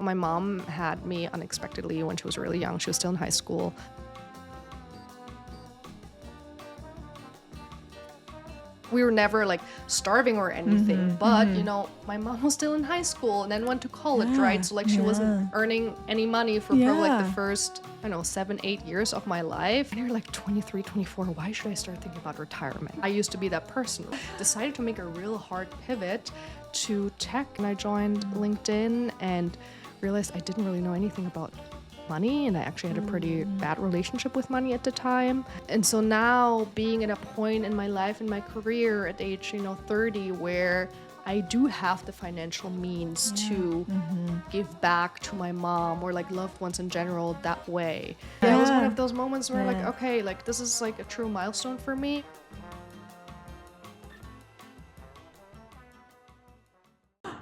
My mom had me unexpectedly when she was really young. She was still in high school. We were never like starving or anything, but you know, my mom was still in high school and then went to college, right? So like she wasn't earning any money for probably like the first, I don't know, 7-8 years of my life. And you're like 23, 24, why should I start thinking about retirement? I used to be that person. Decided to make a real hard pivot to tech, and I joined LinkedIn and realized I didn't really know anything about money, and I actually had a pretty bad relationship with money at the time. And so now being at a point in my life, in my career at age 30, where I do have the financial means to give back to my mom or like loved ones in general that way. It was one of those moments where like, okay, like this is like a true milestone for me.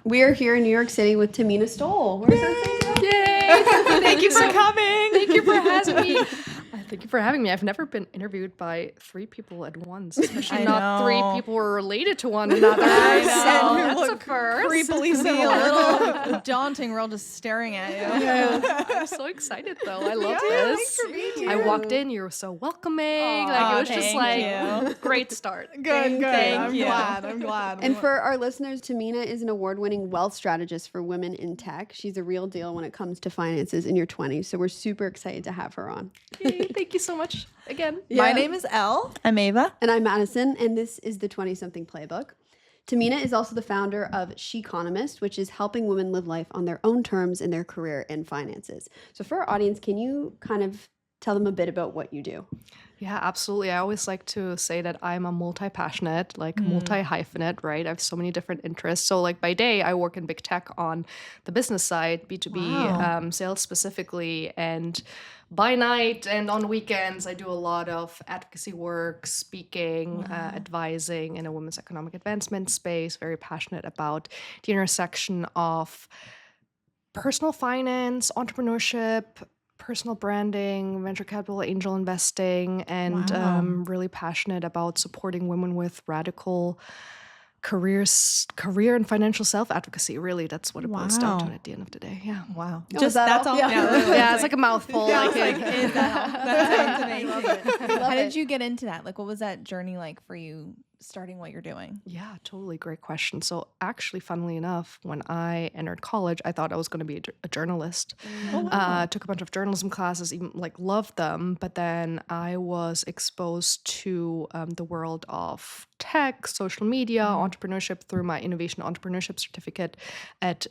We are here in New York City with Thamina Stoll. Where's our face? Yay! Thank you for coming. Thank you for having me. Thank you for having me. I've never been interviewed by 3 people at once, especially not 3 people who are related to one another. That's a first. Creepily so. A little daunting. We're all just staring at you. Yeah. I'm so excited though. I love this. Thanks for being here. I walked in, you were so welcoming. Like it was just like great start. Good. Thank you. I'm glad. And for our listeners, Thamina is an award-winning wealth strategist for women in tech. She's a real deal when it comes to finances in your 20s. So we're super excited to have her on. Yay, thank you so much again. My name is Elle. I'm Ava. And I'm Madison, and this is the 20-something playbook. Thamina is also the founder of Sheconomist, which is helping women live life on their own terms in their career and finances. So for our audience, can you kind of tell them a bit about what you do? Yeah, absolutely. I always like to say that I'm a multi-passionate, like multi-hyphenate, right? I have so many different interests. So like by day, I work in big tech on the business side, B2B sales specifically. And by night and on weekends, I do a lot of advocacy work, speaking, advising in a women's economic advancement space, very passionate about the intersection of personal finance, entrepreneurship, personal branding, venture capital, angel investing, and really passionate about supporting women with radical career and financial self-advocacy. Really, that's what it boils down to at the end of the day. Yeah. Wow. Oh, Just that's all? Yeah, it's like a mouthful. Yeah, like, that sounds amazing. Love How it. did you get into that? Like, what was that journey like for you starting what you're doing? Yeah, totally. Great question. So actually, funnily enough, when I entered college, I thought I was going to be a journalist. Took a bunch of journalism classes, even like loved them. But then I was exposed to the world of tech, social media, entrepreneurship through my innovation entrepreneurship certificate at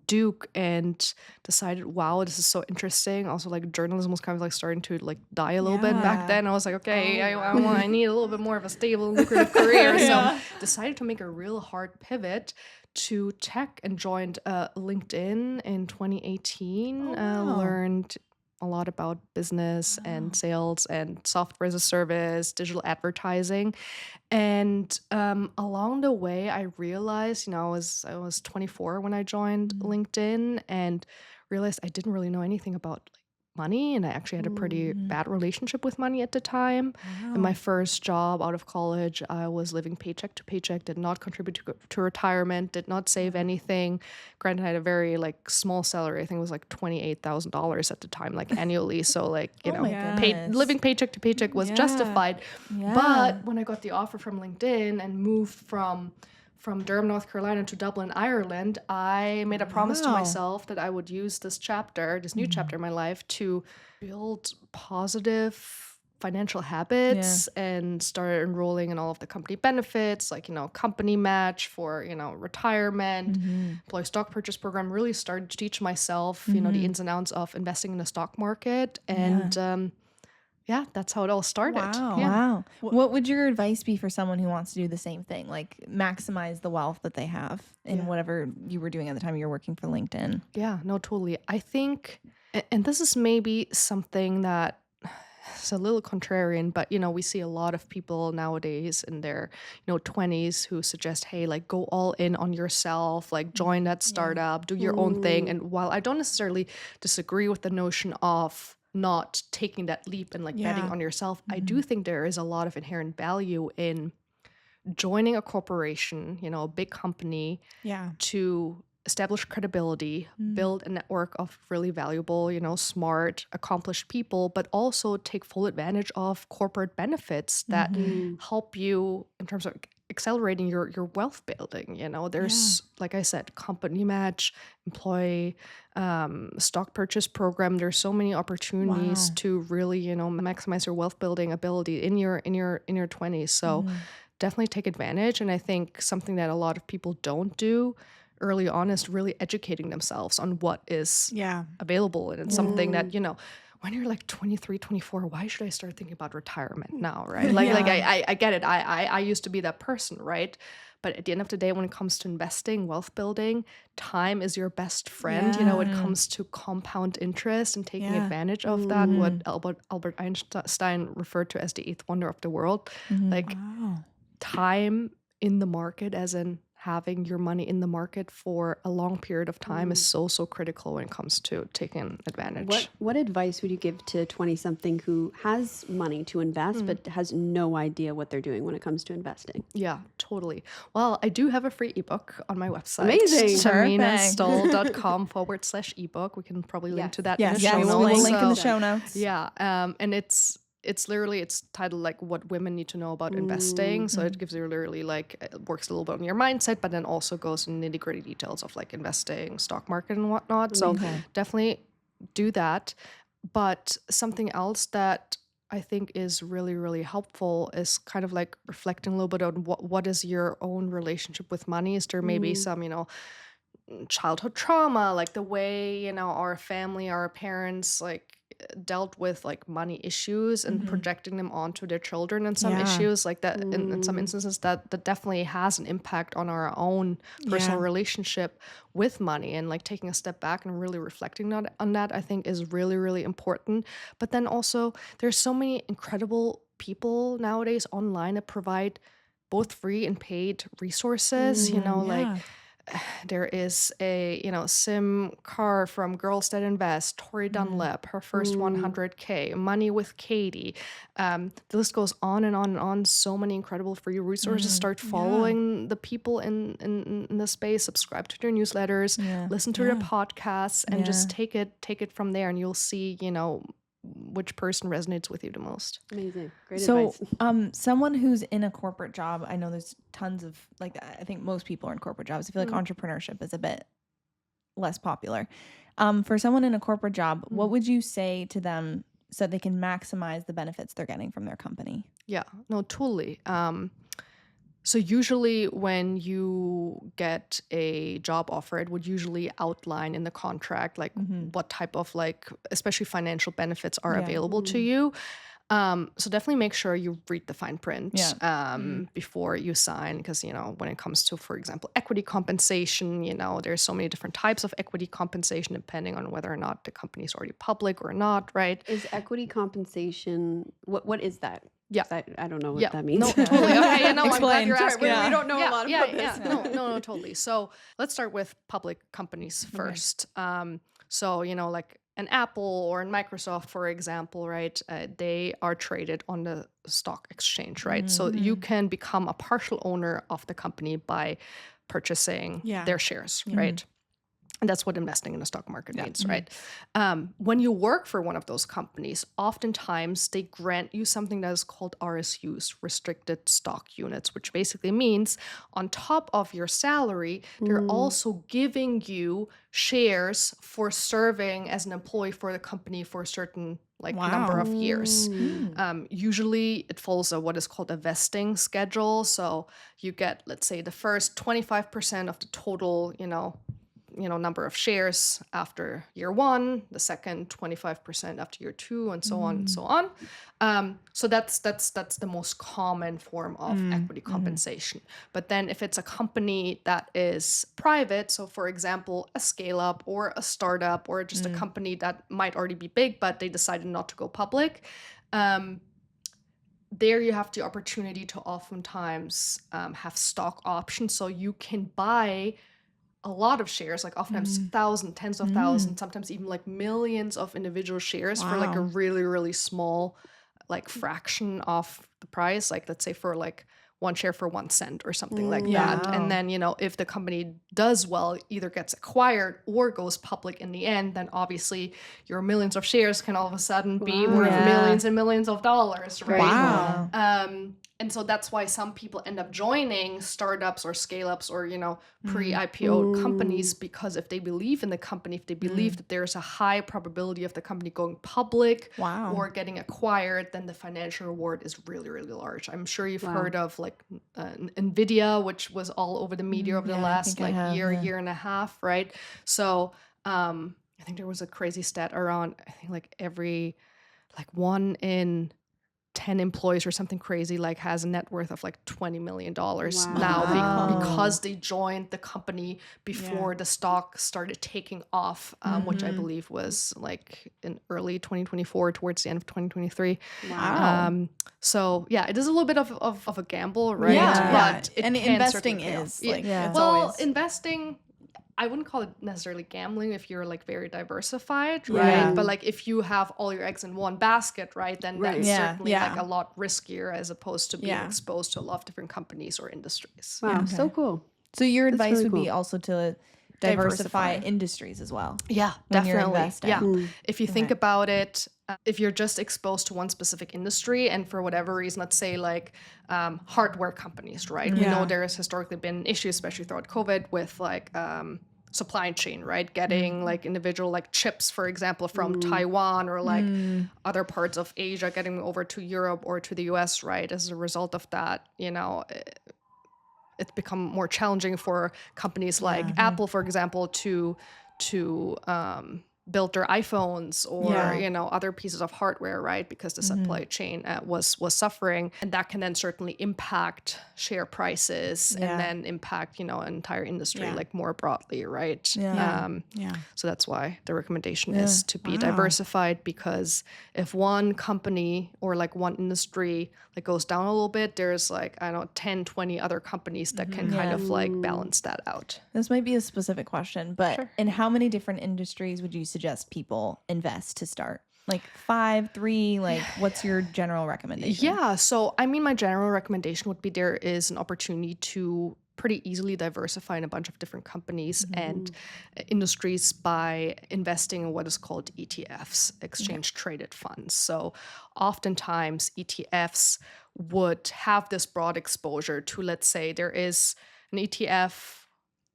Duke, and decided, wow, this is so interesting. Also, like journalism was kind of like starting to like die a little bit back then. I was like, okay, I need a little bit more of a stable, lucrative career. So decided to make a real hard pivot to tech and joined LinkedIn in 2018. Learned a lot about business and sales and software as a service, digital advertising. And along the way, I realized, I was 24 when I joined LinkedIn, and realized I didn't really know anything about money, and I actually had a pretty bad relationship with money at the time. In my first job out of college, I was living paycheck to paycheck, did not contribute to retirement, did not save anything. Granted, I had a very like small salary. I think it was like $28,000 at the time, like annually. So like, living paycheck to paycheck was justified. But when I got the offer from LinkedIn and moved from Durham, North Carolina to Dublin, Ireland, I made a promise to myself that I would use this new chapter in my life, to build positive financial habits and started enrolling in all of the company benefits, like, company match for, retirement, employee stock purchase program. Really started to teach myself, the ins and outs of investing in the stock market. And that's how it all started. Wow. What would your advice be for someone who wants to do the same thing, like maximize the wealth that they have in whatever you were doing at the time you were working for LinkedIn? Yeah, no, totally. I think, and this is maybe something that is a little contrarian, but we see a lot of people nowadays in their 20s who suggest, hey, like go all in on yourself, like join that startup, do your own thing. And while I don't necessarily disagree with the notion of not taking that leap and like betting on yourself, I do think there is a lot of inherent value in joining a corporation, a big company, to establish credibility, build a network of really valuable, smart, accomplished people, but also take full advantage of corporate benefits that help you in terms of accelerating your wealth building. There's, like I said, company match, employee stock purchase program. There's so many opportunities to really, maximize your wealth building ability in your 20s. So definitely take advantage. And I think something that a lot of people don't do early on is really educating themselves on what is available. And it's something that, when you're like 23, 24, why should I start thinking about retirement now, right? I get it. I used to be that person, right? But at the end of the day, when it comes to investing, wealth building, time is your best friend. It comes to compound interest and taking advantage of that, what Albert Einstein referred to as the eighth wonder of the world. Time in the market, as in having your money in the market for a long period of time, is so critical when it comes to taking advantage. What advice would you give to 20-something who has money to invest but has no idea what they're doing when it comes to investing? Yeah, totally. Well, I do have a free ebook on my website. Amazing. ThaminaStoll.com/ebook. We can probably link to that in the show notes. We'll link in the show notes. Yeah, and it's literally, it's titled like what women need to know about investing. So it gives you literally like, it works a little bit on your mindset, but then also goes in nitty gritty details of like investing, stock market and whatnot. So definitely do that. But something else that I think is really, really helpful is kind of like reflecting a little bit on what is your own relationship with money. Is there maybe some, childhood trauma, like the way, our family, our parents, like dealt with like money issues and projecting them onto their children, and some issues like that in some instances that definitely has an impact on our own personal relationship with money, and like taking a step back and really reflecting on that I think is really, really important. But then also there's so many incredible people nowadays online that provide both free and paid resources, like there is a, Sim Carr from Girls That Invest, Tori Dunlap, her first 100K, Money with Katie. The list goes on and on and on. So many incredible free resources. Start following the people in the space, subscribe to their newsletters, listen to their podcasts, and just take it from there. And you'll see, which person resonates with you the most. Amazing. Great advice. So someone who's in a corporate job, I know there's tons of, like, I think most people are in corporate jobs. I feel like entrepreneurship is a bit less popular. For someone in a corporate job, what would you say to them so that they can maximize the benefits they're getting from their company? Yeah, no, totally. So usually when you get a job offer, it would usually outline in the contract, like what type of like, especially financial benefits are available to you. So definitely make sure you read the fine print before you sign, because, when it comes to, for example, equity compensation, there's so many different types of equity compensation depending on whether or not the company is already public or not, right? Is equity compensation, what is that? Yeah. I don't know what that means. No, totally. Okay, I'm glad you're Explain. asking. We don't know a lot about this. No, totally. So let's start with public companies first. So, like an Apple or a Microsoft, for example, right? They are traded on the stock exchange, right? So you can become a partial owner of the company by purchasing their shares, right? And that's what investing in the stock market means, right? When you work for one of those companies, oftentimes they grant you something that is called RSUs, restricted stock units, which basically means on top of your salary, they're also giving you shares for serving as an employee for the company for a certain number of years. Usually it follows what is called a vesting schedule. So you get, let's say, the first 25% of the total, number of shares after year one, the second 25% after year two, and so on and so on. So that's the most common form of equity compensation. But then if it's a company that is private, so for example, a scale up or a startup or just a company that might already be big, but they decided not to go public, there you have the opportunity to oftentimes have stock options. So you can buy a lot of shares, like oftentimes thousands, tens of thousands, sometimes even like millions of individual shares for like a really, really small like fraction of the price. Like let's say for like one share for 1 cent or something like Yeah. that. And then, if the company does well, either gets acquired or goes public in the end, then obviously your millions of shares can all of a sudden be Wow. worth Yeah. millions and millions of dollars, right? Wow. And so that's why some people end up joining startups or scale-ups or, pre-IPO companies, because if they believe in the company, if they believe that there's a high probability of the company going public Wow. or getting acquired, then the financial reward is really, really large. I'm sure you've heard of like Nvidia, which was all over the media over the yeah, I last think I have, year, yeah. year and a half, right? So I think there was a crazy stat around, I think like 1 in 10 employees or something crazy like has a net worth of like $20 million now Wow. because they joined the company before the stock started taking off, which I believe was like in early 2024 towards the end of 2023. Wow. So yeah, it is a little bit of a gamble, right? Yeah. But it And can investing certainly pay off. is like, Yeah. it's Well, always. investing, I wouldn't call it necessarily gambling if you're like very diversified, Yeah. right? But like if you have all your eggs in one basket, right, then Right. that's Yeah. certainly Yeah. like a lot riskier as opposed to being Yeah. exposed to a lot of different companies or industries. Wow, so cool. So your That's advice really would be cool. also to diversify Diversify. industries as well. Yeah, When you're definitely. investing. Yeah. If you think Okay. about it, if you're just exposed to one specific industry and for whatever reason, let's say like hardware companies, right? We know Yeah. there has historically been issues, especially throughout COVID, with like supply chain, right? Getting like individual like chips, for example, from Taiwan or like other parts of Asia, getting over to Europe or to the US, right? As a result of that, it's become more challenging for companies like Apple, for example, to build their iPhones or Yeah. other pieces of hardware, right? Because the supply chain was suffering, and that can then certainly impact share prices Yeah. and then impact an entire industry Yeah. like more broadly, right? Yeah. Yeah. So that's why the recommendation is to be diversified, because if one company or like one industry like goes down a little bit, there's like, I don't know, 10, 20 other companies that can kind of like balance that out. This might be a specific question, but in how many different industries would you suggest people invest to start? Like 5, 3, like what's your general recommendation? Yeah. So, I mean, my general recommendation would be there is an opportunity to pretty easily diversify in a bunch of different companies and industries by investing in what is called ETFs, exchange traded funds. So, oftentimes ETFs would have this broad exposure to, let's say, there is an ETF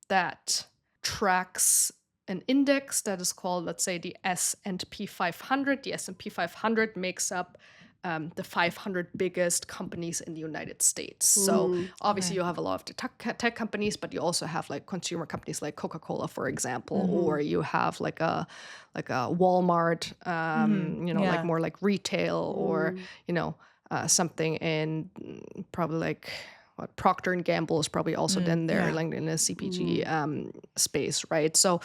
that tracks an index that is called, let's say, the S&P 500. The S&P 500 makes up the 500 biggest companies in the United States. So obviously you have a lot of the tech companies, but you also have like consumer companies like Coca-Cola, for example, or you have like a Walmart, like more like retail, or something in probably like what Procter and Gamble is probably also then there, like in a CPG space, right? So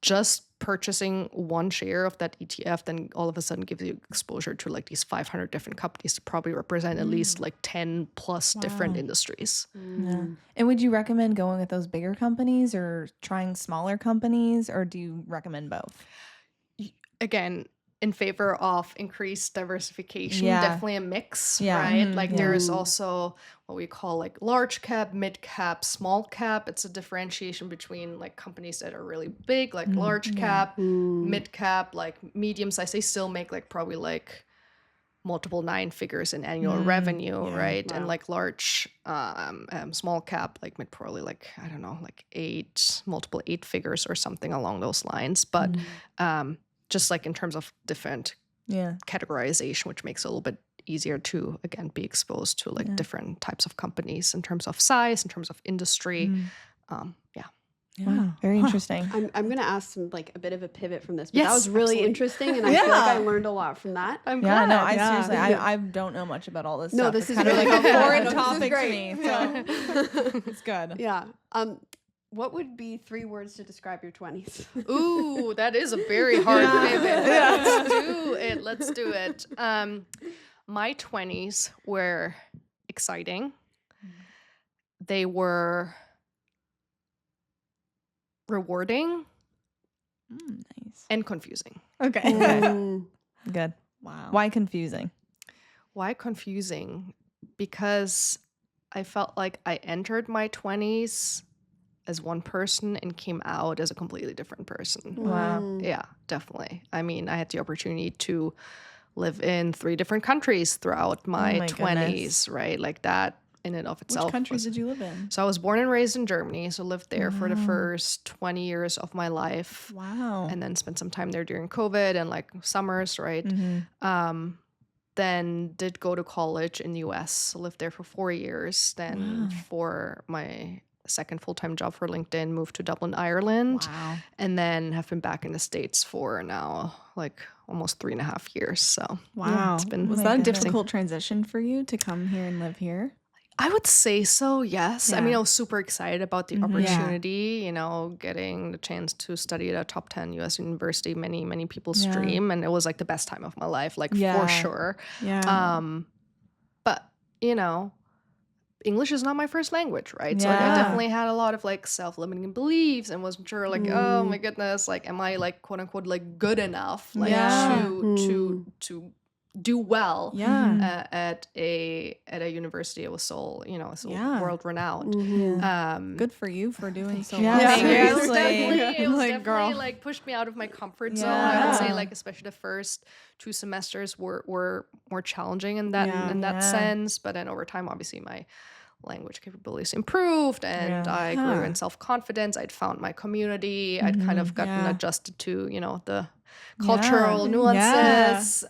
just purchasing one share of that ETF then all of a sudden gives you exposure to like these 500 different companies that probably represent at least like 10 plus different industries. Yeah. And would you recommend going with those bigger companies or trying smaller companies, or do you recommend both? Again, in favor of increased diversification, Yeah. definitely a mix, Yeah. right? Like there is also what we call like large cap, mid cap, small cap. It's a differentiation between like companies that are really big, like large cap, mid cap, like medium size. They still make like probably like multiple 9 figures in annual revenue, right? And like large small cap, like probably like, I don't know, like multiple 8 figures or something along those lines. But just like in terms of different categorization, which makes it a little bit easier to, again, be exposed to like different types of companies in terms of size, in terms of industry. Wow, very interesting. I'm going to ask some like a bit of a pivot from this, but that Yes, was really absolutely. interesting, and I feel like I learned a lot from that. I'm Yeah, glad. no, I seriously, I don't know much about all this No, stuff. this It's is kind of really like a good. foreign No, this is topic to great. me, so it's good. Yeah. What would be 3 words to describe your 20s? Ooh, that is a very hard pivot. Let's do it. My 20s were exciting. They were rewarding Nice. and confusing. Okay. Good. Wow. Why confusing? Why confusing? Because I felt like I entered my 20s as one person and came out as a completely different person. Wow. Yeah, definitely. I mean, I had the opportunity to live in 3 different countries throughout my my 20s, right? Like that in and of Which itself. countries did you live in? So I was born and raised in Germany, so lived there for the first 20 years of my life. Wow. And then spent some time there during COVID and like summers, right? Then did go to college in the US, lived there for 4 years. Then for my second full-time job for LinkedIn, moved to Dublin, Ireland. Wow. And then have been back in the States for now like almost 3.5 years. So Wow. it's been Was my that a goodness. difficult transition for you to come here and live here? I would say so, yes. I mean, Yeah. I was super excited about the opportunity, you know, getting the chance to study at a top 10 US university. Many people's dream. And it was like the best time of my life, like Yeah. for sure. Yeah. But, you know, English is not my first language, right? So like, I Yeah. definitely had a lot of like self-limiting beliefs and wasn't sure like, oh my goodness, like, am I like quote unquote like good enough like Yeah. to do well Yeah. at a university. It was so, you know, so Yeah. world renowned. Good for you for doing so you. well. Yeah, Thank you. It was seriously. definitely Girl. like pushed me out of my comfort zone. I would say Yeah. like especially the first 2 semesters were more challenging in that Yeah. in that Yeah. sense. But then over time, obviously my language capabilities improved and Yeah. I grew in self-confidence. I'd found my community. I'd kind of gotten Yeah. adjused to, you know, the cultural Yeah. nuances.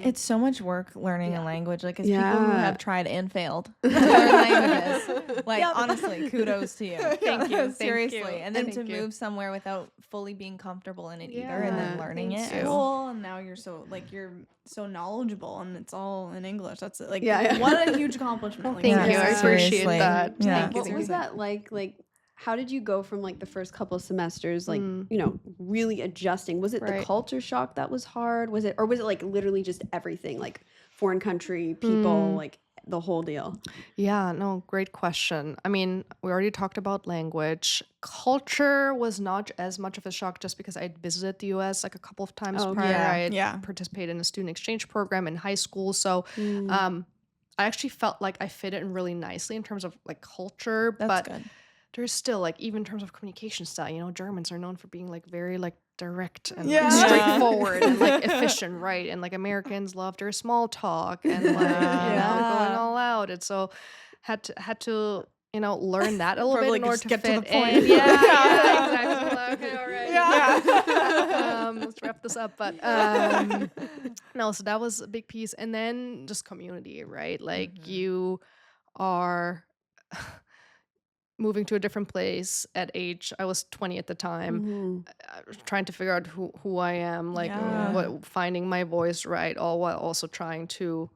It's so much work learning a language. Like, as people who Yeah. have tried and failed to learn languages, like, honestly, kudos to you. Thank you. Seriously. Thank you. And then Thank to you. move somewhere without fully being comfortable in it either, and then Yeah. learning Thank it. you. Cool, and now you're so knowledgeable, and it's all in English. That's like Yeah. what a huge accomplishment. Like, Thank Yeah. you. I appreciate Seriously. that. Yeah. Thank you. What Thank was you. that like how did you go from like the first couple of semesters like you know really adjusting? Was it the Right. culture shock that was hard? Was it like literally just everything, like foreign country, people, like the whole deal? Yeah, no, great question. I mean, we already talked about language. Culture was not as much of a shock just because I'd visited the US like a couple of times Oh, prior. yeah, I had yeah. participated in a student exchange program in high school. So I actually felt like I fit in really nicely in terms of like culture. That's but good. there's still like, even in terms of communication style, you know, Germans are known for being like very like direct and Yeah. like, straightforward and like efficient, right? And like Americans love their small talk and like, you know, going all out. And so had to, you know, learn that a little Probably bit in order just to get to fit the point. in. Yeah, exactly. Like, okay, all right. Yeah. Let's wrap this up. But no, so that was a big piece. And then just community, right? Like you are moving to a different place at age, I was 20 at the time, trying to figure out who I am, like Yeah. finding my voice, right? All while also trying to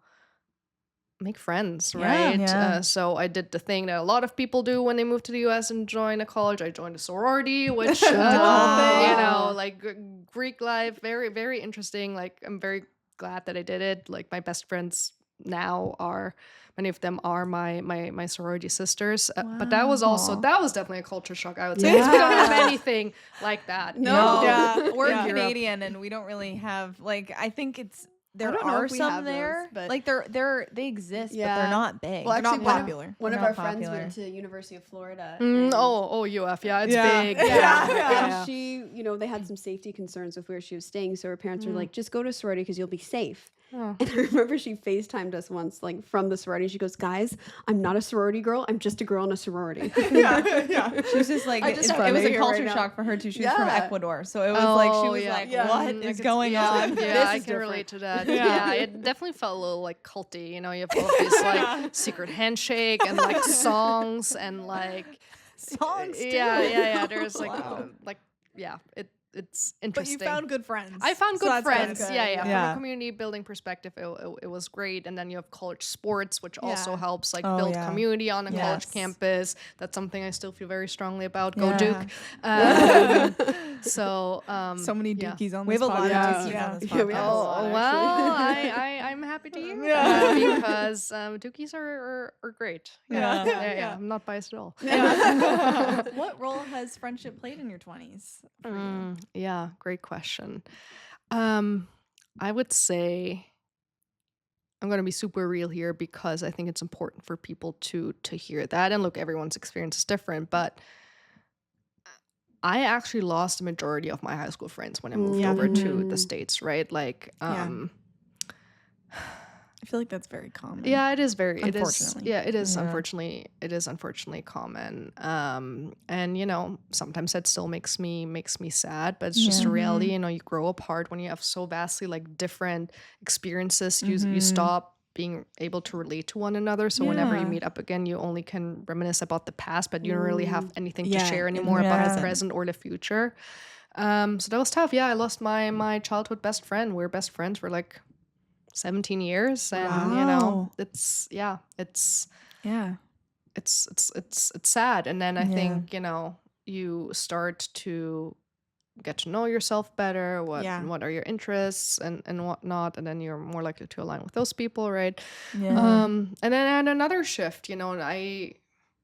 make friends, Yeah. right? Yeah. So I did the thing that a lot of people do when they move to the US and join a college. I joined a sorority, which, you know, like Greek life, very, very interesting. Like, I'm very glad that I did it. Like, my best friends now are, many of them are my sorority sisters. But that was definitely a culture shock, I would say. Because we don't have anything like that. No. Yeah. We're Yeah. Canadian and we don't really have, like, I think it's, there don't know are if we some have those, there. but- Like, they exist, but Yeah. they're not big. Well, They're actually, not popular. One of They're our not friends popular. went to University of Florida. and- UF, yeah, it's Yeah. big. Yeah. And she, you know, they had some safety concerns with where she was staying. So her parents were like, just go to a sorority because you'll be safe. Oh. And I remember she FaceTimed us once, like from the sorority. She goes, guys, I'm not a sorority girl. I'm just a girl in a sorority. Yeah. She was just like, I just it found was it a here culture right now. shock for her too. She was from Yeah. Ecuador. So it was like, she was yeah. like, Yeah. what I is could- going yeah, on? Yeah, This I is can relate to that. Yeah. Yeah, it definitely felt a little like culty. You know, you have all these like secret handshake and like songs and like Songs too. yeah. There's like Wow. it's But interesting. you found good friends. I found So good that's friends. good. Yeah. From Yeah. a community building perspective, it was great. And then you have college sports, which also Yeah. helps like Oh, build yeah. community on a college Yes. campus. That's something I still feel very strongly about. Go Yeah. Duke. So So many yeah. dookies on We this have a lot of podcast. dookies Yeah. on this Yeah, we podcast. have a lot, Oh actually. well, I'm happy to hear Yeah. that because Dookies are great. Yeah. Yeah. I'm not biased at all. What role has friendship played in your 20s for you? Yeah, great question. I would say I'm gonna be super real here because I think it's important for people to hear that. And look, everyone's experience is different, but I actually lost the majority of my high school friends when I moved over to the States, right? Like, Yeah. I feel like that's very common. yeah, it is very, it is, Unfortunately. yeah, it is Yeah. unfortunately common. And sometimes that still makes me sad, but it's just a reality. You grow apart when you have so vastly like different experiences. You stop being able to relate to one another. So whenever you Yeah. meet up again, you only can reminisce about the past, but you don't really have anything to Yeah, share in the anymore about the present. present or the future. So that was tough. Yeah, I lost my childhood best friend. We were best friends for like 17 years, and Wow. it's Yeah. it's sad. And then I Yeah. think you start to get to know yourself better, Yeah. what are your interests and whatnot, and then you're more likely to align with those people, right? Yeah. And then I had another shift, and I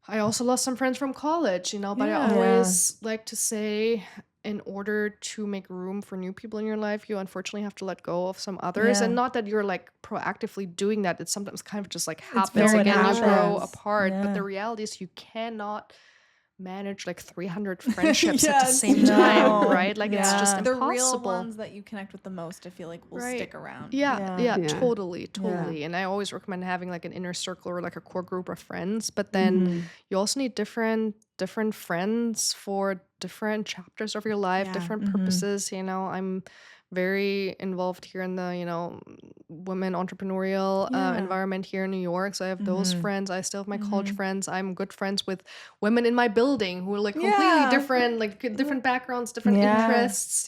also lost some friends from college, but I Yeah. always like to say, in order to make room for new people in your life, you unfortunately have to let go of some others. Yeah. And not that you're like proactively doing that. It's sometimes kind of just like happens very again, you grow happens. apart. But Yeah. the reality is you cannot manage like 300 friendships at the Yes. same time, No. right? Like it's just Yeah. The impossible. real ones that you connect with the most, I feel like, will Right. stick around. Yeah, Yeah. Yeah. totally. And I always recommend having like an inner circle or like a core group of friends. But then you also need different friends for different chapters of your life, Yeah. different purposes. I'm very involved here in the women entrepreneurial Yeah. environment here in New York. So I have those friends. I still have my college friends. I'm good friends with women in my building who are like completely Yeah. different, like different backgrounds, different Yeah. interests.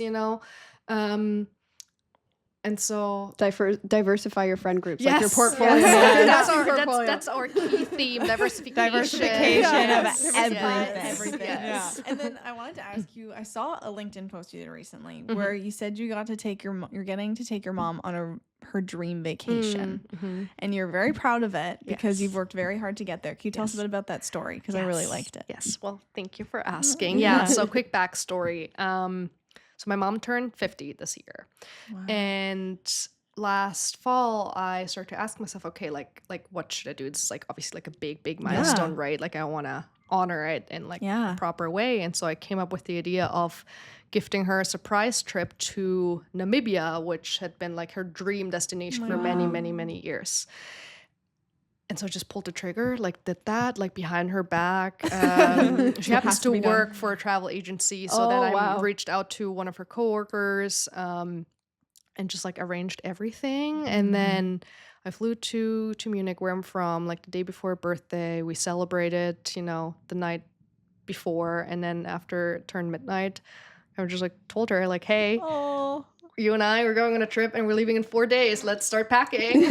And so Diversify your friend groups, like your yes, portfolio. yes. That's That's your our portfolio. that's our key theme: diversification. Diversification Yes. of Yes. everything. Yes. And then I wanted to ask you, I saw a LinkedIn post you did recently where you said you got to take you're getting to take your mom on her dream vacation. And you're very proud of it because you've Yes. worked very hard to get there. Can you tell us a Yes. bit about that story? Because I really liked it. Yes. Well, thank you for asking. Yeah. So quick backstory. So my mom turned 50 this year, and last fall I started to ask myself, okay, like what should I do? This is like obviously like a big milestone, right? Like I want to honor it in like a proper way. And so I came up with the idea of gifting her a surprise trip to Namibia, which had been like her dream destination for many years. And so I just pulled the trigger, like did that, like behind her back. She happens to work for a travel agency. So then I reached out to one of her coworkers and just like arranged everything. And then I flew to Munich, where I'm from, like the day before her birthday. We celebrated, the night before. And then after it turned midnight, I just like told her like, hey, you and I, we're going on a trip and we're leaving in 4 days. Let's start packing.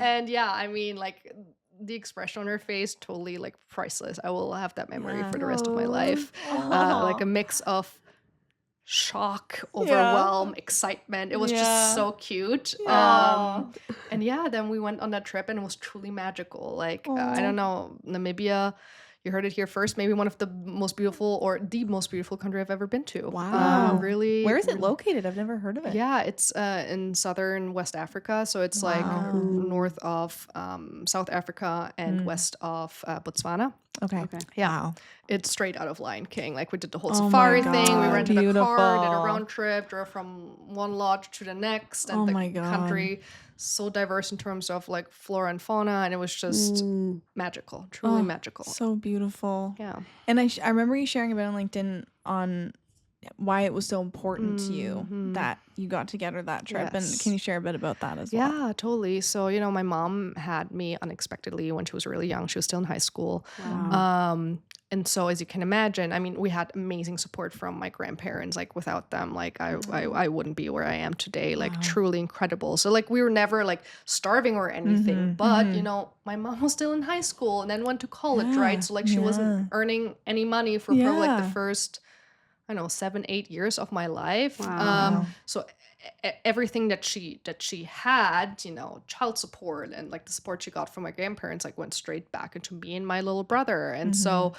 And yeah, I mean, like the expression on her face, totally like priceless. I will have that memory for the rest of my life. Like a mix of shock, overwhelm, excitement. It was just so cute. And yeah, then we went on that trip and it was truly magical. Like, I don't know, Namibia, you heard it here first, maybe one of the most beautiful or the most beautiful country I've ever been to. Wow. Really. Where is it located? I've never heard of it. Yeah, it's in southern West Africa. So it's like north of South Africa and west of Botswana. Okay. Yeah. Wow. It's straight out of Lion King. Like we did the whole Oh safari my thing. We God, rented a car, did a beautiful. round trip, drove from one lodge to the next, and Oh the my God. country so diverse in terms of like flora and fauna, and it was just magical, truly magical. So beautiful. Yeah. And I remember you sharing a bit on LinkedIn on why it was so important to you that you got to get her that trip. Yes. And can you share a bit about that as well? Yeah, totally. So, my mom had me unexpectedly when she was really young. She was still in high school. And so, as you can imagine, I mean, we had amazing support from my grandparents. Like without them, like I wouldn't be where I am today. Like truly incredible. So like we were never like starving or anything, but my mom was still in high school and then went to college, right? So like she wasn't earning any money for probably like the first, I don't know, 7-8 years of my life. So everything that she had, child support and like the support she got from my grandparents, like went straight back into me and my little brother. And so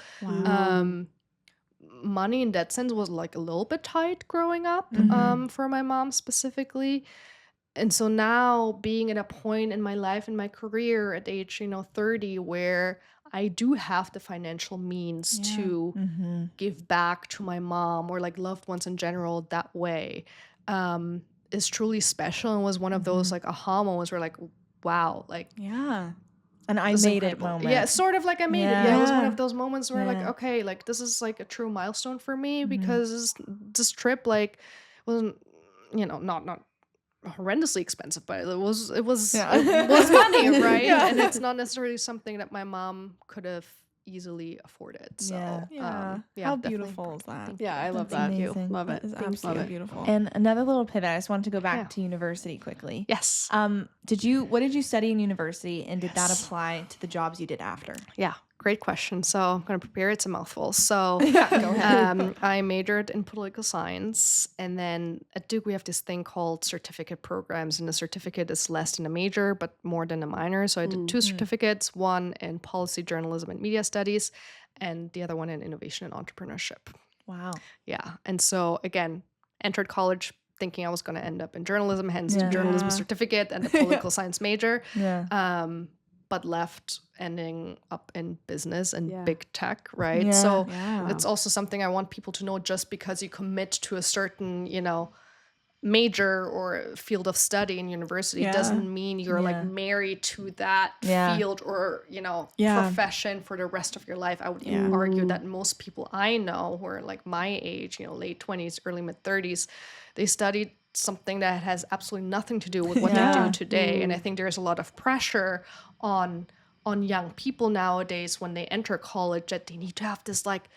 money in that sense was like a little bit tight growing up for my mom specifically. and so now being at a point in my life, in my career at age, 30, where I do have the financial means Yeah. to Mm-hmm. give back to my mom or like loved ones in general that way, is truly special, and was one of those like aha moments where like, wow, like Yeah. And I this is made it incredible. moment. Yeah, sort of like I made it. Yeah, it was one Yeah. of those moments where like, Yeah. okay, like this is like a true milestone for me, Mhm. because this trip like wasn't, not horrendously expensive, but Yeah. it was money, right? Yeah. And it's not necessarily something that my mom could have easily afforded. So Yeah. Yeah. yeah, How definitely beautiful is important. that? Thank Yeah, you. I love That's that. amazing. Love That it. is Love absolutely it. beautiful. And another little pivot. I just wanted to go back Yeah. to university quickly. Yes. What did you study in university, and did that Yes. apply to the jobs you did after? Yeah, great question. So I'm going to prepare. It's a mouthful. So Go ahead. I majored in political science, and then at Duke we have this thing called certificate programs, and the certificate is less than a major but more than a minor. So I did two certificates, one in policy journalism and media studies, and the other one in innovation and entrepreneurship. Wow. Yeah, and so again, entered college thinking I was going to end up in journalism, hence the Yeah. journalism Yeah. certificate and the political science major. Yeah. But left ending up in business and Yeah. big tech, right? Yeah. So Yeah. it's also something I want people to know. Just because you commit to a certain, major or field of study in university Yeah. doesn't mean you're like Yeah. married to that Yeah. field or, Yeah. profession for the rest of your life. I would even Yeah. argue that most people I know who are like my age, late 20s, early mid 30s, they studied something that has absolutely nothing to do with what they Yeah. do today. And I think there's a lot of pressure on young people nowadays when they enter college that they need to have this like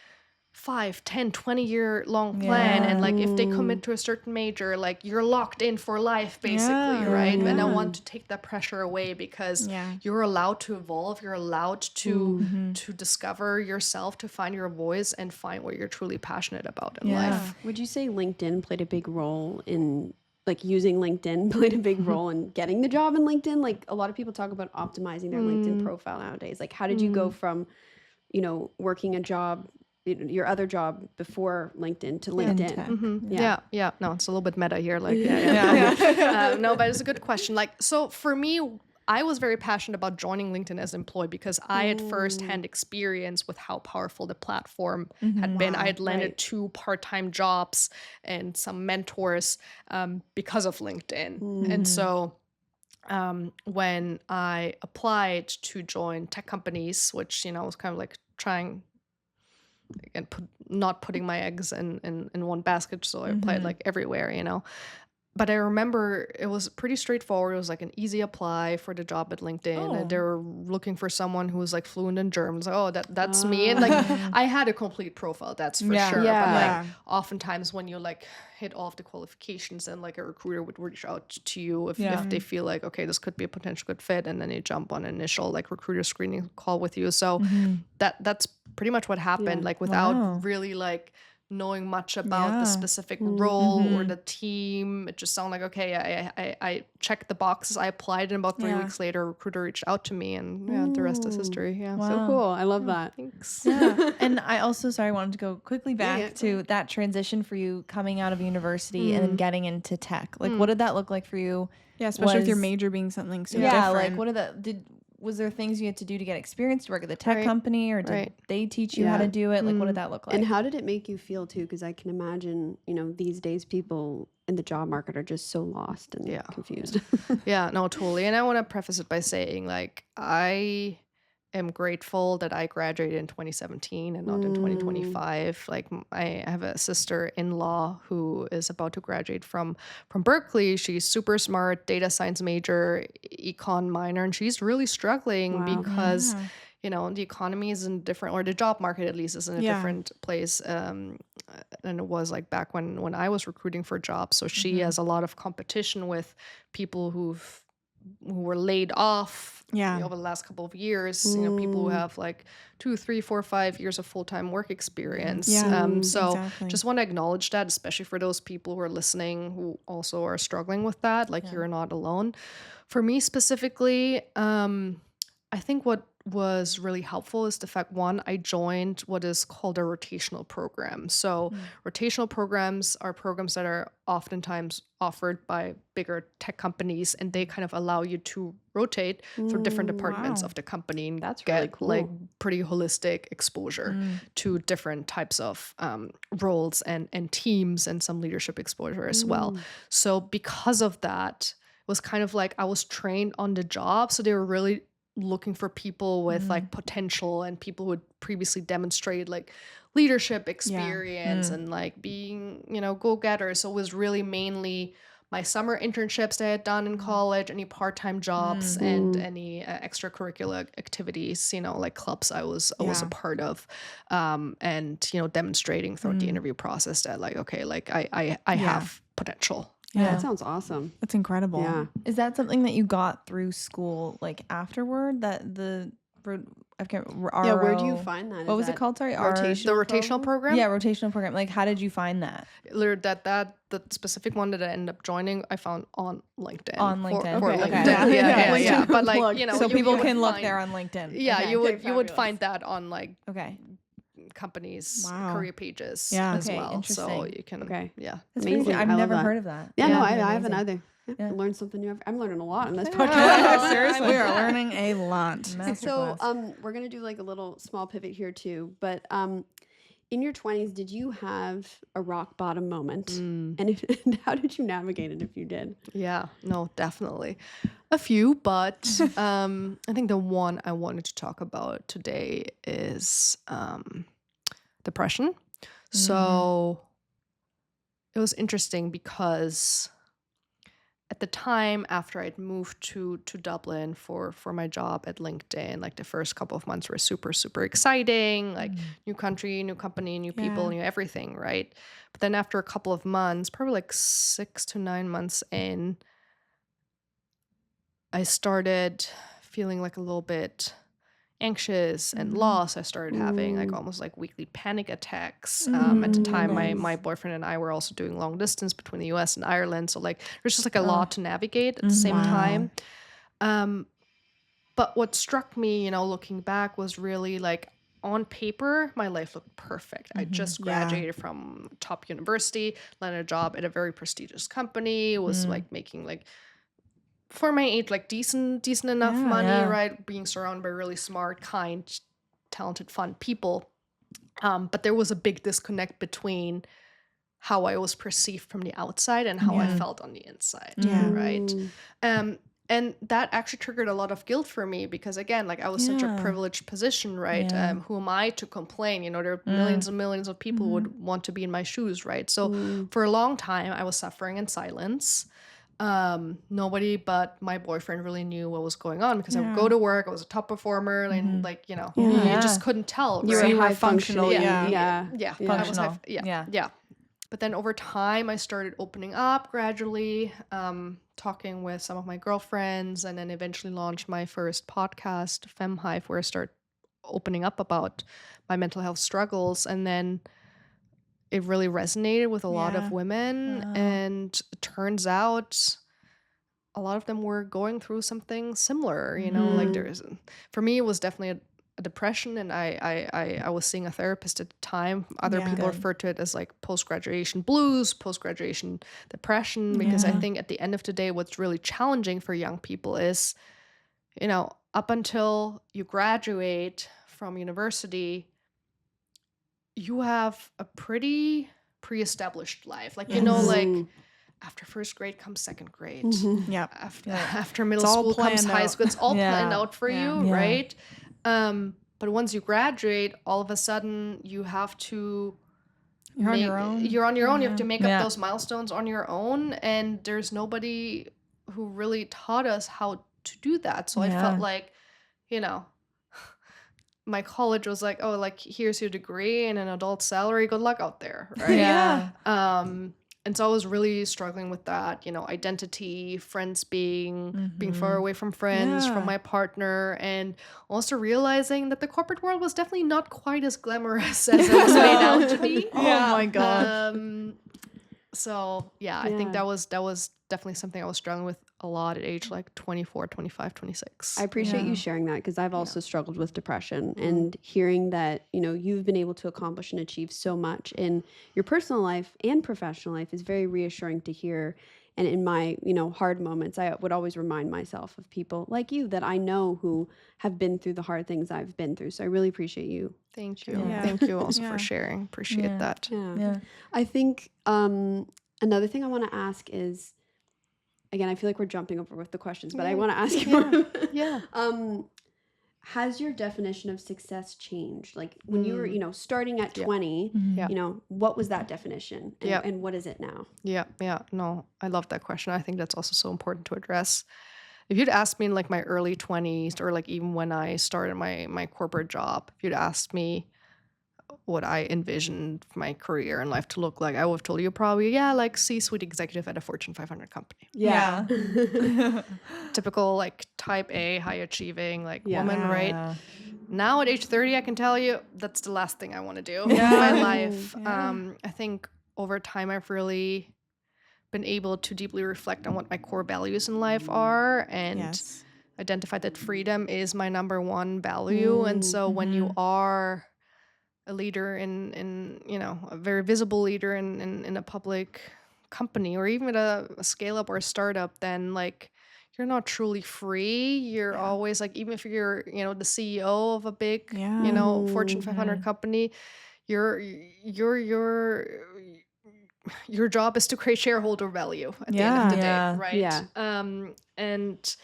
5, 10, 20-year long plan. Yeah. And like if they commit to a certain major, like you're locked in for life basically, Yeah. right? And I Yeah. want to take that pressure away, because Yeah. you're allowed to evolve, you're allowed to discover yourself, to find your voice and find what you're truly passionate about in Yeah. life. Would you say LinkedIn played a big role in like using LinkedIn played a big role in getting the job in LinkedIn? Like a lot of people talk about optimizing their LinkedIn profile nowadays. Like how did you go from, working a job, your other job before LinkedIn to LinkedIn? tech. Yeah. No, it's a little bit meta here. Like, yeah. No, but it's a good question. Like, so for me, I was very passionate about joining LinkedIn as an employee because I had firsthand experience with how powerful the platform had been. I had landed Right. 2 part-time jobs and some mentors because of LinkedIn. And so when I applied to join tech companies, which, was kind of like trying and not putting my eggs in one basket, so I applied like everywhere. But I remember it was pretty straightforward. It was like an easy apply for the job at LinkedIn. And they were looking for someone who was like fluent in German. It's like, oh, that's me. And like I had a complete profile, that's for Yeah. sure. Yeah. But Yeah. like oftentimes when you like hit all of the qualifications, and like a recruiter would reach out to you if they feel like, okay, this could be a potential good fit, and then they jump on an initial like recruiter screening call with you. So that's pretty much what happened. Like without Wow. really like knowing much about the Yeah. specific role or the team. It just sounded like, okay, I checked the boxes. I applied, and about 3 Yeah. weeks later, a recruiter reached out to me, and the rest is history. Yeah. Wow. So cool. I love that. Thanks. Yeah. And I also, sorry, I wanted to go quickly back yeah. to that transition for you coming out of university and then getting into tech. Like, what did that look like for you? Yeah, especially with your Was- major being something so Yeah, different. like, what was there things you had to do to get experience to work at the tech Right. company, or did Right. they teach you how to Yeah. do it? Like, what did that look like? And how did it make you feel too? Because I can imagine, these days people in the job market are just so lost and Yeah. confused. Yeah, no, totally. And I want to preface it by saying, like, I am grateful that I graduated in 2017 and not in 2025. Like, I have a sister-in-law who is about to graduate from Berkeley. She's super smart, data science major, econ minor, and she's really struggling Wow. because Yeah. the economy is in different, or the job market at least is in a Yeah. different place than it was like back when I was recruiting for jobs. So she has a lot of competition with people who were laid off Yeah. over the last couple of years. People who have like 2, 3, 4, 5 years of full-time work experience. Yeah. So Exactly. just want to acknowledge that, especially for those people who are listening who also are struggling with that. Like, you're not alone. For me specifically, I think what was really helpful is the fact, one, I joined what is called a rotational program. So rotational programs are programs that are oftentimes offered by bigger tech companies, and they kind of allow you to rotate through different departments wow. of the company and That's get really cool. like pretty holistic exposure to different types of roles and teams, and some leadership exposure as well. So because of that, it was kind of like I was trained on the job. So they were really looking for people with like potential and people who had previously demonstrated like leadership experience and like being, go-getters. So it was really mainly my summer internships that I had done in college, any part-time jobs, and any extracurricular activities, like clubs I was a part of, and demonstrating throughout the interview process that like, okay, like I have potential. Yeah, that sounds awesome. That's incredible. Yeah. Is that something that you got through school, like afterward? That I can't. Yeah, where do you find that? What was it called? Sorry, The rotational program? Yeah, rotational program. Like, how did you find that? The specific one that I ended up joining, I found on LinkedIn. On LinkedIn. For Okay, LinkedIn. okay. Yeah. But like, Plug. So people you can would look find- there on LinkedIn. Yeah, Okay. you would fabulous. find that on like Okay. companies' Wow. career pages Yeah. as Okay, well. So interesting. you can Okay. yeah. That's Amazing. amazing. I've I love never that. heard of that. Yeah, no, I amazing. haven't either. Yeah, Yeah. I learned something new. I'm learning a lot in this Yeah. podcast. Seriously. We are learning a lot. So, Masterclass. we're gonna do like a little small pivot here too. But in your 20s, did you have a rock bottom moment? And how did you navigate it if you did? Yeah, no, definitely. A few, but I think the one I wanted to talk about today is depression. So it was interesting because at the time after I'd moved to Dublin for my job at LinkedIn, like the first couple of months were super, super exciting, like new country, new company, new people, Yeah. new everything, right? But then after a couple of months, probably like 6 to 9 months in, I started feeling like a little bit anxious and lost. I started having like almost like weekly panic attacks. At the time, my boyfriend and I were also doing long distance between the US and Ireland. So like there's just like a lot to navigate at the same time. But what struck me, looking back was really like on paper, my life looked perfect. I just graduated from top university, landed a job at a very prestigious company, was like making like for my age, like decent enough money, right? Being surrounded by really smart, kind, talented, fun people. But there was a big disconnect between how I was perceived from the outside and how I felt on the inside, right? And that actually triggered a lot of guilt for me because, again, like I was such a privileged position, right? Who am I to complain? There are millions and millions of people who would want to be in my shoes, right? So for a long time, I was suffering in silence. Nobody but my boyfriend really knew what was going on because I would go to work. I was a top performer, and like you just couldn't tell. You right? were were high functional. functional, Yeah. I was Functional. yeah. But then over time, I started opening up gradually, talking with some of my girlfriends, and then eventually launched my first podcast, Fem Hive, where I started opening up about my mental health struggles, and then it really resonated with a lot of women. Wow. And it turns out a lot of them were going through something similar, like for me, it was definitely a depression, and I was seeing a therapist at the time. Other people Good. refer to it as like post-graduation blues, post-graduation depression, because I think at the end of the day, what's really challenging for young people is, up until you graduate from university, you have a pretty pre-established life. Like, like after first grade comes second grade. Yep. After middle It's all school comes planned high out. school. It's all Yeah. planned out for you, Yeah. right? But once you graduate, all of a sudden you have to You're on your own. You're on your own. You have to make Yeah. up those milestones on your own, and there's nobody who really taught us how to do that. So I felt like, my college was like, oh, like here's your degree and an adult salary. Good luck out there, right? Yeah. And so I was really struggling with that, identity, friends being far away from friends, Yeah. from my partner, and also realizing that the corporate world was definitely not quite as glamorous as it was made out to be. Oh my god. So yeah, I think that was definitely something I was struggling with a lot at age like 24, 25, 26. I appreciate Yeah. you sharing that because I've also struggled with depression, and hearing that, you've been able to accomplish and achieve so much in your personal life and professional life is very reassuring to hear. And in my, hard moments, I would always remind myself of people like you that I know who have been through the hard things I've been through. So I really appreciate you. Thank you. sharing Yeah. Thank you also Yeah. for sharing. Appreciate Yeah. that. Yeah. Yeah. I think another thing I want to ask is, again, I feel like we're jumping over with the questions, but I want to ask you. Yeah. Has your definition of success changed? Like when you were, starting at Yeah. 20, Yeah. what was that definition, and, Yeah. and what is it now? Yeah. No, I love that question. I think that's also so important to address. If you'd asked me in like my early 20s, or like even when I started my corporate job, if you'd asked me what I envisioned my career and life to look like, I would have told you probably, like C-suite executive at a Fortune 500 company. Yeah. Typical like type A, high achieving like Yeah. woman, right? Yeah. Now at age 30, I can tell you that's the last thing I want to do in Yeah. my life. Yeah. I think over time I've really been able to deeply reflect on what my core values in life are, and Yes. identify that freedom is my number one value. And so when you are a leader in a very visible leader in a public company, or even at a scale up or a startup, then like you're not truly free. You're always like, even if you're the CEO of a big Fortune 500 company, your your job is to create shareholder value at the end of the Yeah. day, right? Yeah. And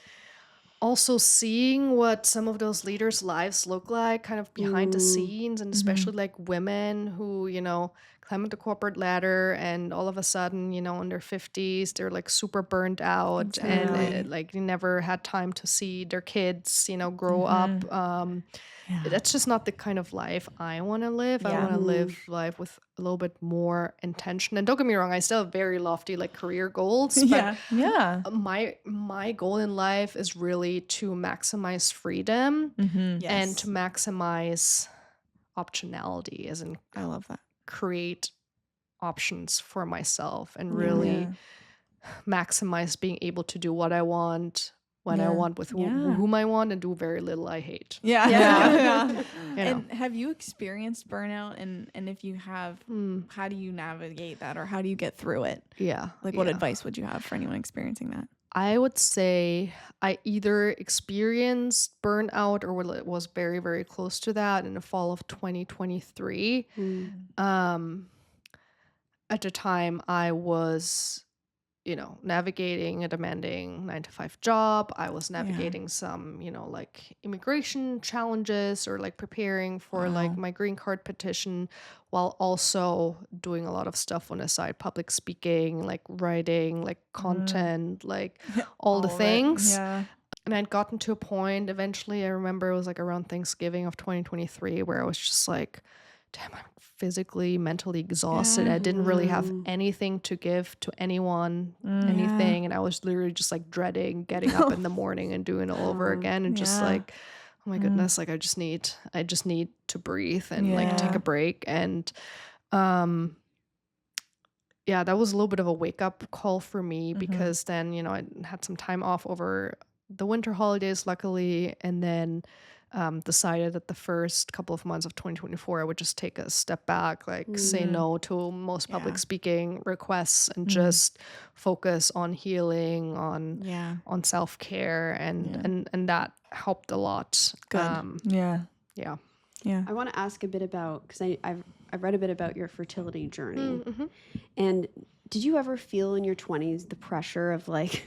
also seeing what some of those leaders' lives look like kind of behind the scenes, and especially like women who, climb up the corporate ladder, and all of a sudden, in their 50s, they're like super burned out, and Exactly. like they never had time to see their kids, grow up. That's just not the kind of life I want to live. I Yeah. want to live life with a little bit more intention. And don't get me wrong, I still have very lofty like career goals, but Yeah. my goal in life is really to maximize freedom and to maximize optionality, as in I love that. create options for myself, and really maximize being able to do what I want, when I want, with whom I want, and do very little I hate. Yeah. You know. And have you experienced burnout? And if you have, how do you navigate that, or how do you get through it? Yeah. Like, what advice would you have for anyone experiencing that? I would say I either experienced burnout or was very, very close to that in the fall of 2023. At the time, I was, navigating a demanding 9-to-5 job. I was navigating some, like immigration challenges, or like preparing for like my green card petition, while also doing a lot of stuff on the side, public speaking, like writing, like content, like all the things. Yeah. And I'd gotten to a point eventually, I remember it was like around Thanksgiving of 2023, where I was just like, damn, I'm physically, mentally exhausted. I didn't really have anything to give to anyone, anything. And I was literally just like dreading getting up in the morning and doing it all over again. And just like, oh my goodness, like I just need to breathe and like take a break. And that was a little bit of a wake up call for me, because then, I had some time off over the winter holidays, luckily, and then decided that the first couple of months of 2024, I would just take a step back, like say no to most public speaking requests, and just focus on healing, on self-care, and that helped a lot. Good. Yeah. I want to ask a bit about, because I've read a bit about your fertility journey. And did you ever feel in your 20s the pressure of like,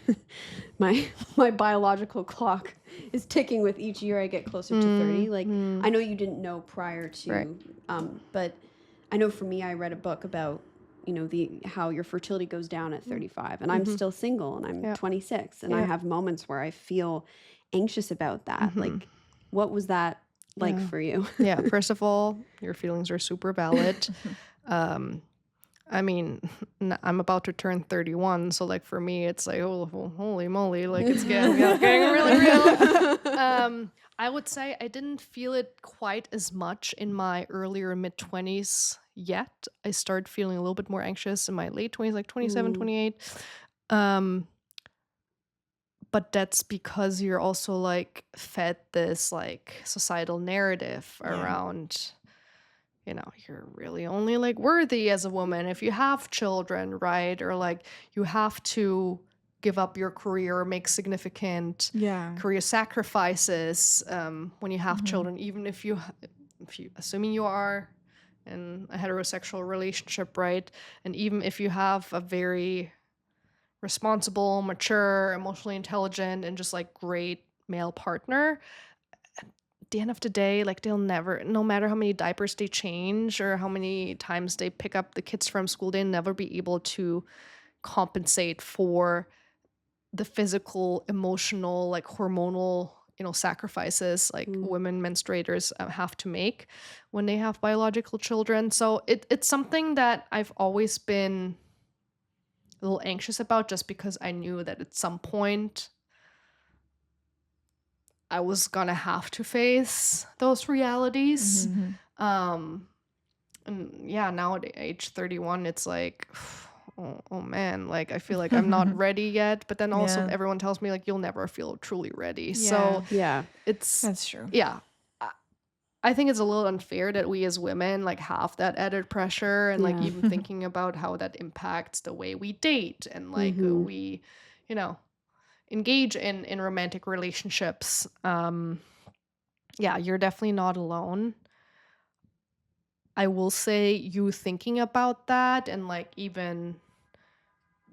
my biological clock is ticking with each year I get closer to 30? Like, I know you didn't know prior to, but I know for me, I read a book about, how your fertility goes down at 35, and I'm still single, and I'm 26, and I have moments where I feel anxious about that. Like, what was that like for you? Yeah. First of all, your feelings are super valid. I mean, I'm about to turn 31, so like for me, it's like, oh, holy moly, like it's getting really real. I would say I didn't feel it quite as much in my earlier mid-20s yet. I started feeling a little bit more anxious in my late 20s, like 27, 28. but that's because you're also like fed this like societal narrative around, you're really only like worthy as a woman if you have children, right? Or like you have to give up your career or make significant career sacrifices when you have children, even if you assuming you are in a heterosexual relationship, right? And even if you have a very responsible, mature, emotionally intelligent, and just like great male partner, at the end of the day, like they'll never, no matter how many diapers they change or how many times they pick up the kids from school, they'll never be able to compensate for the physical, emotional, like hormonal, sacrifices like women menstruators have to make when they have biological children. So it's something that I've always been a little anxious about, just because I knew that at some point I was gonna have to face those realities. And yeah, now at age 31, it's like, oh man, like I feel like I'm not ready yet. But then also everyone tells me like you'll never feel truly ready. So That's true. Yeah. I think it's a little unfair that we as women like have that added pressure, and like even thinking about how that impacts the way we date and like we, engage in romantic relationships. Yeah, you're definitely not alone. I will say you thinking about that and like even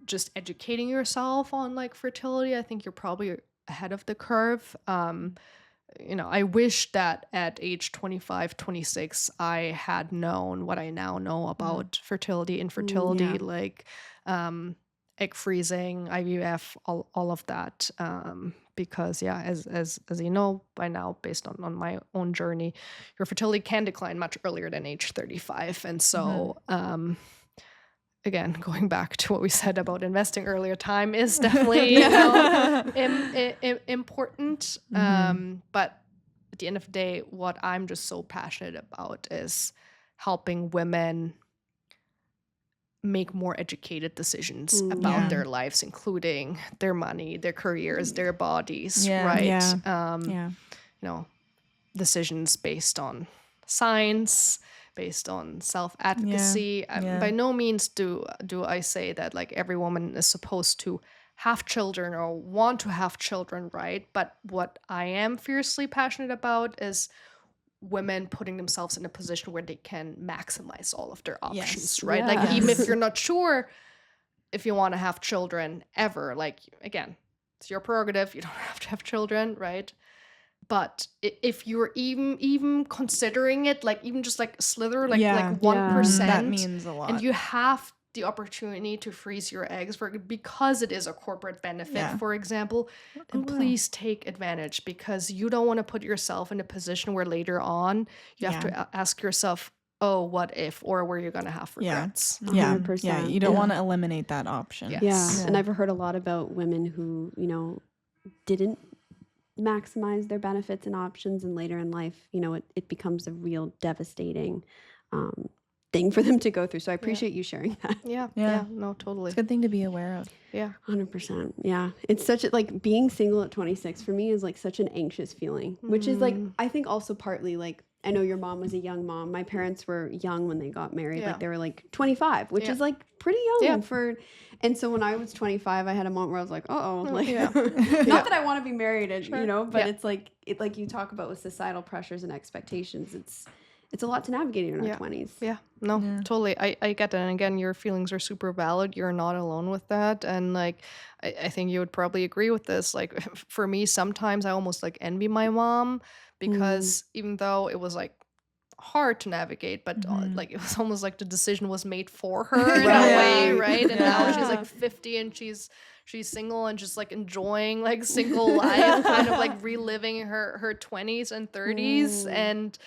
just educating yourself on like fertility, I think you're probably ahead of the curve. I wish that at age 25, 26, I had known what I now know about fertility, infertility, like egg freezing, IVF, all of that. Because as you know by now, based on my own journey, your fertility can decline much earlier than age 35. And so again, going back to what we said about investing earlier, time is definitely important. But at the end of the day, what I'm just so passionate about is helping women make more educated decisions about their lives, including their money, their careers, their bodies, right? Decisions based on science, based on self-advocacy. By no means do I say that like every woman is supposed to have children or want to have children, right? But what I am fiercely passionate about is women putting themselves in a position where they can maximize all of their options, right? Like even if you're not sure if you want to have children ever, like again, it's your prerogative, you don't have to have children, right? But if you're even considering it, like even just like a slither, like 1%, that means a lot. And you have the opportunity to freeze your eggs because it is a corporate benefit, for example, then please take advantage, because you don't want to put yourself in a position where later on you have to ask yourself, oh, what if, or were you going to have regrets? 100%. You don't want to eliminate that option. And I've heard a lot about women who, didn't maximize their benefits and options, and later in life, it becomes a real devastating thing for them to go through. So I appreciate you sharing that. No, totally. It's a good thing to be aware of. 100%. Yeah. It's such a, like, being single at 26 for me is like such an anxious feeling, which is like, I think also partly like, I know your mom was a young mom. My parents were young when they got married. Like they were like 25, which is like pretty young for, and so when I was 25, I had a moment where I was like, like, not that I want to be married, and, but it's like, like you talk about with societal pressures and expectations, it's a lot to navigate in our 20s. Totally. I get that. And again, your feelings are super valid. You're not alone with that. And like, I think you would probably agree with this. Like for me, sometimes I almost like envy my mom, because even though it was like hard to navigate, but like it was almost like the decision was made for her in a way, right? And now she's like 50 and she's single and just like enjoying like single life, kind of like reliving her 20s and 30s. And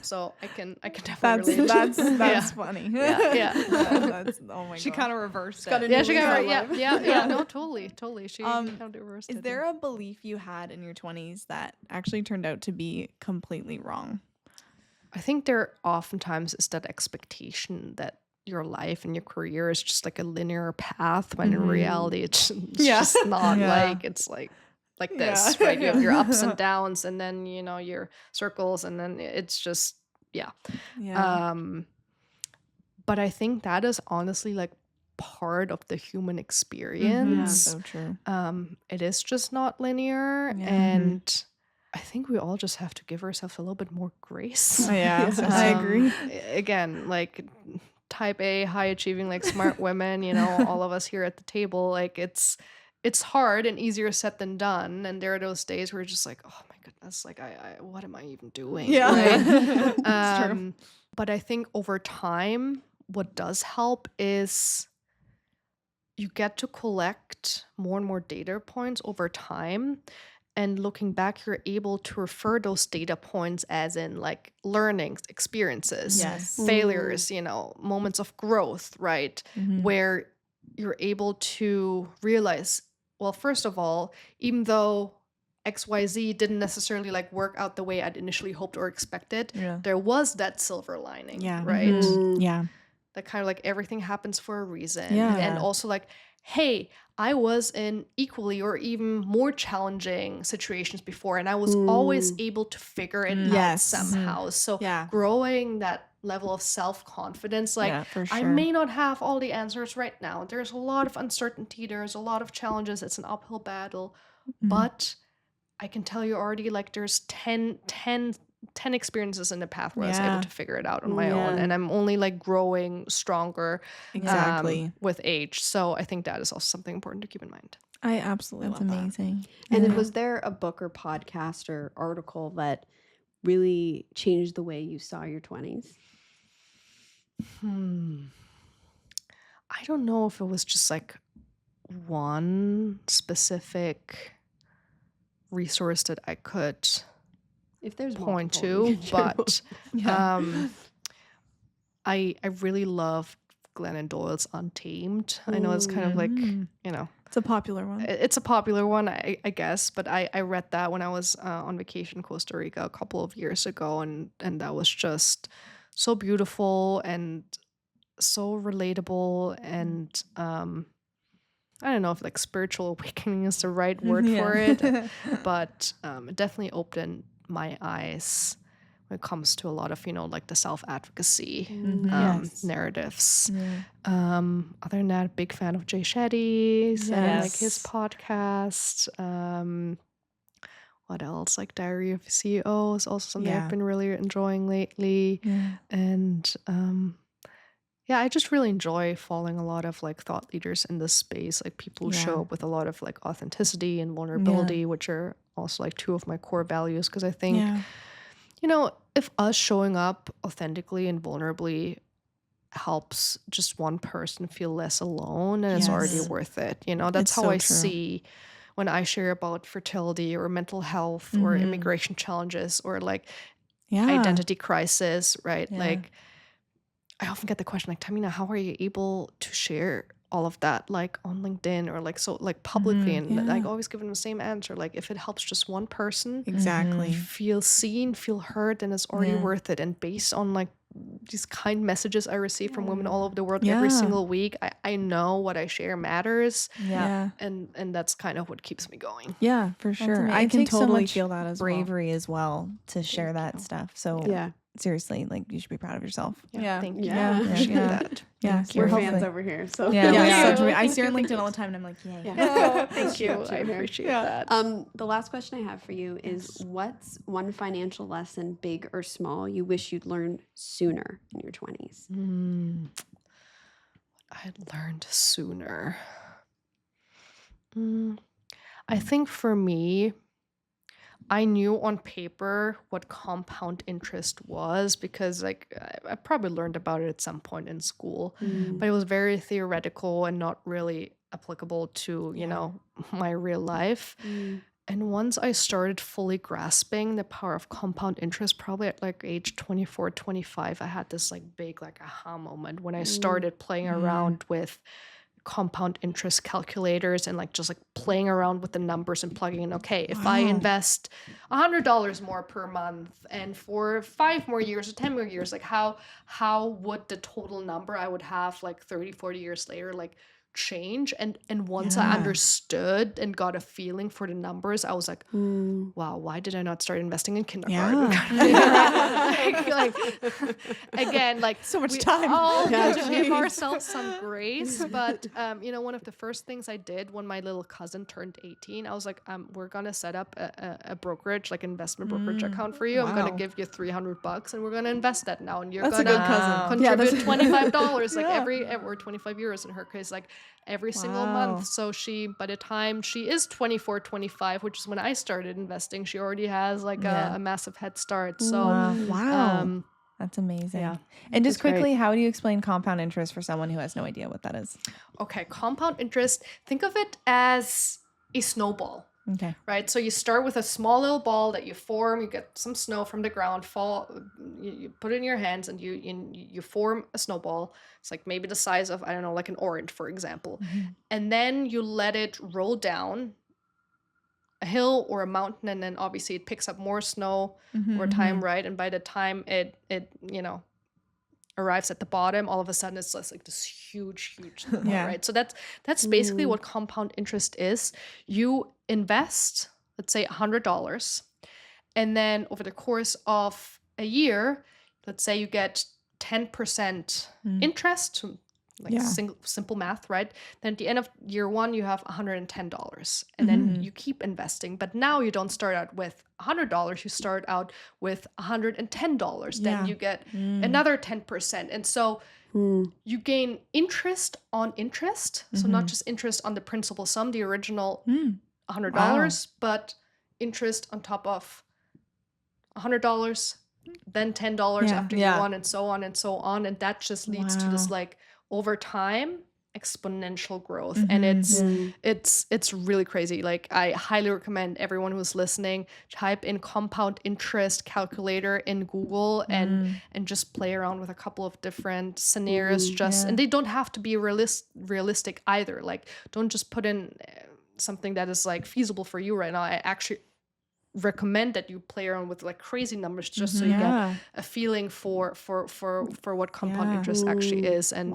so I can definitely relate. That's funny. That's, oh my god. She kind of reversed it. No, totally. She kind of reversed it. Is there a belief you had in your 20s that actually turned out to be completely wrong? I think there oftentimes is that expectation that your life and your career is just like a linear path, when in Mhm. reality it's Yeah. just not. Yeah. Like it's like this, Yeah. right? You have your ups and downs, and then your circles, and then it's just Yeah. but I think that is honestly like part of the human Yeah, experience. so true. It is just not linear, Yeah. and I think we all just have to give ourselves a little bit more grace. Oh, yeah. Yeah. I agree. Again, like type A, high achieving, like smart women, all of us here at the table, like it's hard and easier said than done. And there are those days where you're just like, oh my goodness, like I what am I even doing? Yeah. Right? It's true. But I think over time, what does help is you get to collect more and more data points over time. And looking back, you're able to refer those data points as in like learnings, experiences, Yes. failures, moments of growth, right? Mhm. Where you're able to realize, well, first of all, even though XYZ didn't necessarily like work out the way I'd initially hoped or expected, Yeah. there was that silver lining, Yeah. right? Mhm. Yeah. That kind of like everything happens for a reason. Yeah. And Yeah. also like, hey, I was in equally or even more challenging situations before, and I was always able to figure it out Yes. somehow. So Yeah. growing that level of self-confidence, like Yeah, for I sure. may not have all the answers right now. There's a lot of uncertainty, there's a lot of challenges, it's an uphill battle. But I can tell you already, like there's 10 experiences in the path where I was Yeah. able to figure it out on my own, Yeah. and I'm only like growing stronger Exactly. with age. So I think that is also something important to keep in mind. I absolutely That's love that. amazing. And then Yeah. was there a book or podcast or article that really changed the way you saw your 20s? I don't know if it was just like one specific resource that I could If there's point multiple, you to, can share but one. I really love Glennon Doyle's Untamed. I know it's kind of like, It's a popular one. it's a popular one, I guess, but I read that when I was on vacation in Costa Rica a couple of years ago, and that was just so beautiful and so relatable, and I don't know if like spiritual awakening is the right word for it, but it definitely opened my eyes when it comes to a lot of like the self-advocacy Yes. narratives. Yeah. Other than that, big fan of Jay Shetty's and like his Yes. podcast. What else? Like Diary of a CEO is also something Yeah. I've been really enjoying lately. Yeah. And yeah, I just really enjoy following a lot of like thought leaders in this space, like people who show Yeah. up with a lot of like authenticity and vulnerability, which are also like two of my core values. Because I think, Yeah. if us showing up authentically and vulnerably helps just one person feel less alone, and it's already Yes. worth it. That's It's how so I true. see when I share about fertility or mental health or immigration challenges or like Yeah. identity crisis, right? Yeah. Like I often get the question like, Thamina, how are you able to share all of that like on LinkedIn or like so like publicly? And like Yeah. always give them the same answer. Like if it helps just one person Exactly. feel seen, feel heard, then it's already Yeah. worth it. And based on like these kind messages I receive from women all over the world every Yeah. single week, I know what I share matters. Yeah. And that's kind of what keeps me going. Yeah, for sure. amazing. I It can takes so totally much feel that as well. bravery as well to share Thank that you. stuff. So Yeah. seriously, like you should be proud of yourself. Yeah. Thank you. Yeah. I appreciate Yeah. that. Yeah. Thank you. We're Hopefully. fans over here. So Yeah, Yeah, yeah. so true. I see her on LinkedIn all the time and I'm like, yay. Yeah. Oh, thank you. Thank I you. appreciate Yeah. that. The last question I have for you is what's one financial lesson, big or small, you wish you'd learned sooner in your 20s? I learned sooner. I think for me, I knew on paper what compound interest was because like I probably learned about it at some point in school, but it was very theoretical and not really applicable to, my real life. And once I started fully grasping the power of compound interest, probably at like age 24, 25, I had this like big like aha moment when I started playing around with compound interest calculators and like just like playing around with the numbers and plugging in, okay, if I invest $100 more per month and for 5 more years or 10 more years, like how would the total number I would have like 30, 40 years later like change? And once I understood and got a feeling for the numbers, I was like, wow, why did I not start investing in kindergarten? like again, like So much we time. all need to give ourselves some grace. But one of the first things I did when my little cousin turned 18, I was like, we're gonna set up a brokerage, like investment brokerage account for you. I'm gonna give you $300 and we're gonna invest that now, and you're That's a gonna good cousin. contribute $25 like every or 25 euros in her case, like every single month. So by the time she is 24, 25, which is when I started investing, she already has like a massive head start. So Wow. That's amazing. Yeah. And just quickly, how do you explain compound interest for someone who has no idea what that is? Okay, compound interest, think of it as a snowball. Okay. Right, so you start with a small little ball that you form. You get some snow from the ground, you put it in your hands, and you form a snowball. It's like maybe the size of, I don't know, like an orange, for example. And then you let it roll down a hill or a mountain, and then obviously it picks up more snow over time, right? And by the time it arrives at the bottom, all of a sudden it's just like this huge snowball, right? So that's basically what compound interest is. You invest, let's say $100, and then over the course of a year, let's say you get 10% interest, like simple math, right? Then at the end of year 1, you have $110, and then you keep investing. But now you don't start out with $100, you start out with $110. Then you get another 10%. And so you gain interest on interest. So not just interest on the principal sum, the original $100, but interest on top of $100, then $10 after year 1, and so on and so on. And that just leads to this like over time exponential growth. And it's really crazy. Like I highly recommend everyone who's listening, type in compound interest calculator in Google and just play around with a couple of different scenarios. And they don't have to be realistic either. Like don't just put in something that is like feasible for you right now. I actually recommend that you play around with like crazy numbers just so you get a feeling for what compound interest actually is. And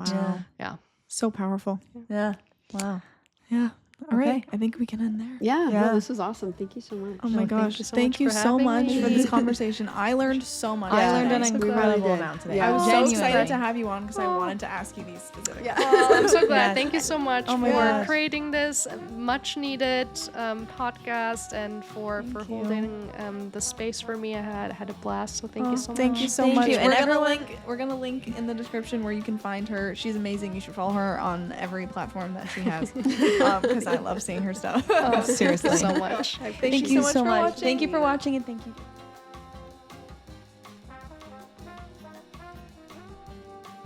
So powerful. Yeah. Wow. Yeah. All right. I think we can end there. Yeah. No, this was awesome. Thank you so much. Oh my gosh. Thank you so much for this conversation. I learned so much. I learned an so incredible glad. amount today. Yeah. I was so Genuinely. excited to have you on because I wanted to ask you these specific questions. I'm so glad. Thank you so much Oh my for gosh. creating this much needed podcast and for holding the space for me. I had a blast. So thank you so much. Thank you so Thank much. you. And We're gonna link in the description where you can find her. She's amazing. You should follow her on every platform that she has because I love seeing her stuff. Seriously. so much. Thank you so much. Thank you for watching, and thank you.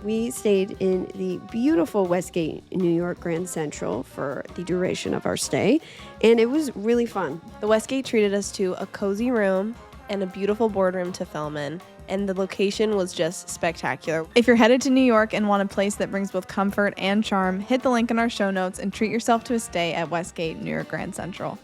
We stayed in the beautiful Westgate, New York Grand Central for the duration of our stay, and it was really fun. The Westgate treated us to a cozy room and a beautiful boardroom to film in, and the location was just spectacular. If you're headed to New York and want a place that brings both comfort and charm, hit the link in our show notes and treat yourself to a stay at Westgate, New York Grand Central.